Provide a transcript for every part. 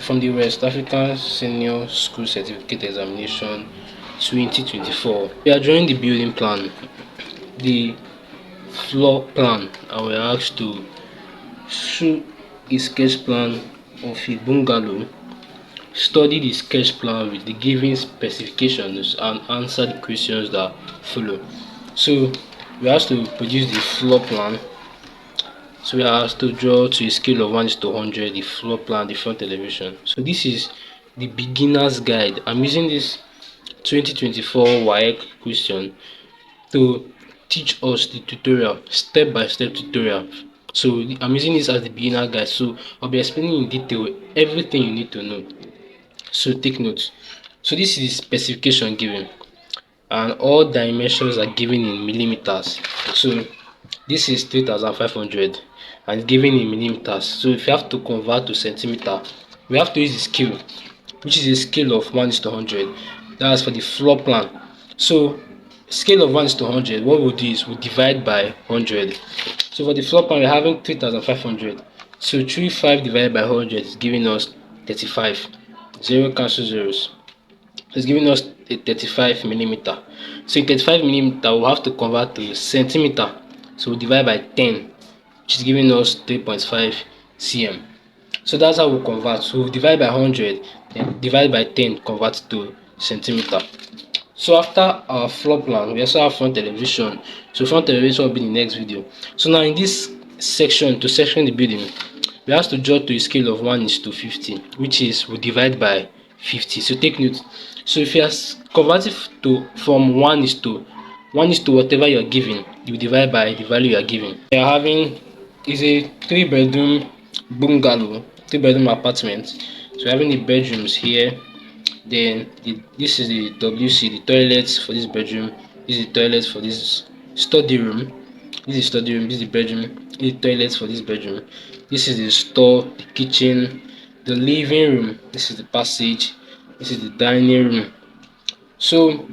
from the West African Senior School Certificate Examination 2024. We are drawing the building plan, the floor plan, and we are asked to show a sketch plan of a bungalow. Study the sketch plan with the given specifications and answer the questions that follow. So we have to produce the floor plan. So we are asked to draw to a scale of 1:100 the floor plan, the front elevation. So this is the beginner's guide. I'm using this 2024 WAEC question to teach us the tutorial, step-by-step tutorial. So I'm using this as the beginner guide. So I'll be explaining in detail everything you need to know. So take notes. So this is the specification given, and all dimensions are given in millimeters. So this is 3500 and given in millimeters. So if you have to convert to centimeter, we have to use the scale, which is a scale of 1:100. That's for the floor plan. So scale of 1:100, what we'll do is we'll divide by 100. So for the floor plan, we're having 3500. So 35 divided by 100 is giving us 35. 0 cancel zeros. It's giving us a 35 millimeter. So in 35 millimeter, we'll have to convert to centimeter. So we'll divide by 10, which is giving us 3.5 cm. So that's how we'll convert. So we'll divide by 100, then divide by 10, convert to centimeter. So after our floor plan, we also have front elevation. So front elevation will be the next video. So now in this section, to section the building, we have to draw to a scale of 1:50, which is we divide by 50. So take note. So if you are converting to from 1 is to whatever you are given, you divide by the value you are given. We are having is a 3-bedroom bungalow, 3-bedroom apartment. So we're having the bedrooms here. Then this is the WC, the toilets for this bedroom. This is the toilet for this study room. This is study room. This is the bedroom. This is the toilets for this bedroom. This is the store, the kitchen, the living room. This is the passage. This is the dining room. So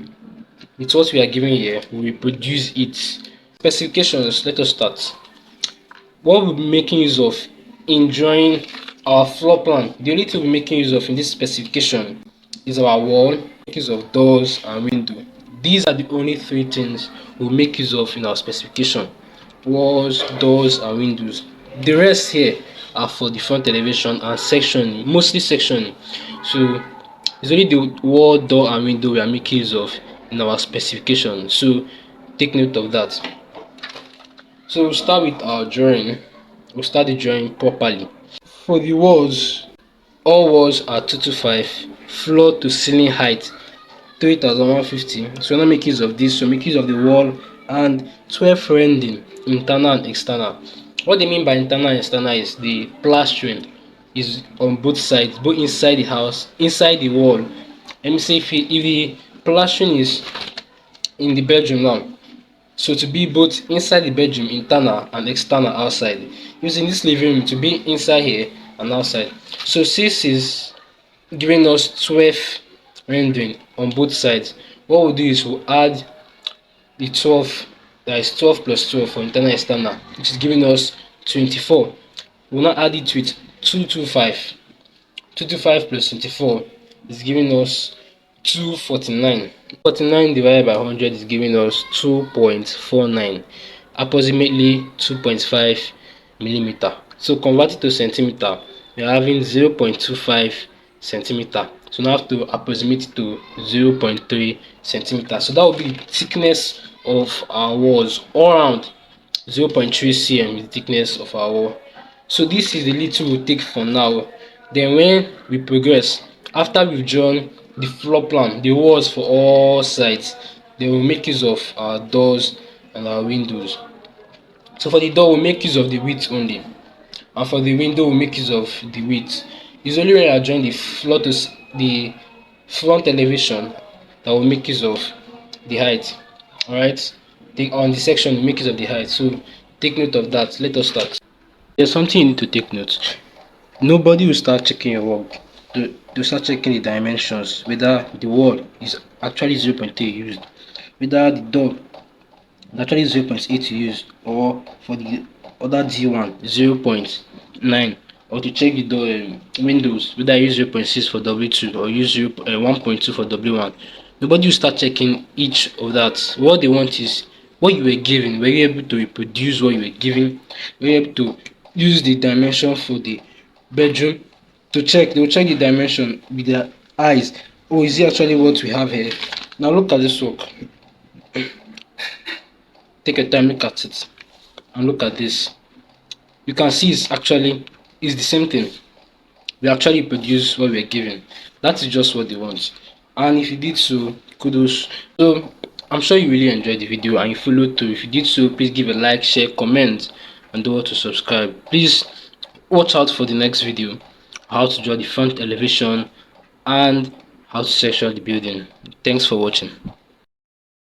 with what we are given here, we reproduce it. Specifications. Let us start. What we'll be making use of in drawing our floor plan, the only thing we'll be making use of in this specification is our wall, make use of doors and window. These are the only three things we'll make use of in our specification: walls, doors and windows. The rest here are for the front elevation and sectioning, mostly sectioning. So it's only the wall, door and window we are making use of in our specification. So take note of that. So we'll start with our drawing. We'll start the drawing properly. For the walls, all walls are 225, floor to ceiling height 3150. So we're not making use of this, so make use of the wall and 12 rendering, internal and external. What they mean by internal and external is the plastering is on both sides, both inside the house, inside the wall. Let me say if the plastering is in the bedroom now, so to be both inside the bedroom, internal and external outside. Using this living room to be inside here and outside. So 6 is giving us 12 rendering on both sides. What we'll do is we'll add the 12, that is 12 plus 12 for internal and external, which is giving us 24. We'll now add it with 225. 225 plus 24 is giving us 249. 49 divided by 100 is giving us 2.49, approximately 2.5 millimeter. So convert it to centimeter, we are having 0.25 centimeter. So now have to approximate it to 0.3 centimeter. So that will be the thickness of our walls all around. 0.3 cm is the thickness of our wall. So this is the little we'll take for now. Then when we progress, after we've drawn the floor plan, the walls for all sides, then we'll make use of our doors and our windows. So for the door, we'll make use of the width only, and for the window, we'll make use of the width. It's only when I join the floor to the front elevation that we'll make use of the height. Alright, on the section, we'll make use of the height. So take note of that. Let us start. There's something you need to take note. Nobody will start checking your work to start checking the dimensions, whether the wall is actually 0.3 used, whether the door is actually 0.8 used, or for the other D1 0.9 or to check the door windows, whether I use 0.6 for W2 or use 1.2 for W1. Nobody will start checking each of that. What they want is what you were given. Were you able to reproduce what you were given? Were you able to use the dimension for the bedroom? To check, they will check the dimension with their eyes. Oh, is it actually what we have here? Now look at this work. Take a time, look at it, and look at this. You can see it's the same thing. We actually produce what we're given. That is just what they want. And if you did so, kudos. So I'm sure you really enjoyed the video and you followed through. If you did so, please give a like, share, comment, and don't forget to subscribe. Please watch out for the next video, how to draw the front elevation and how to secure the building. Thanks for watching.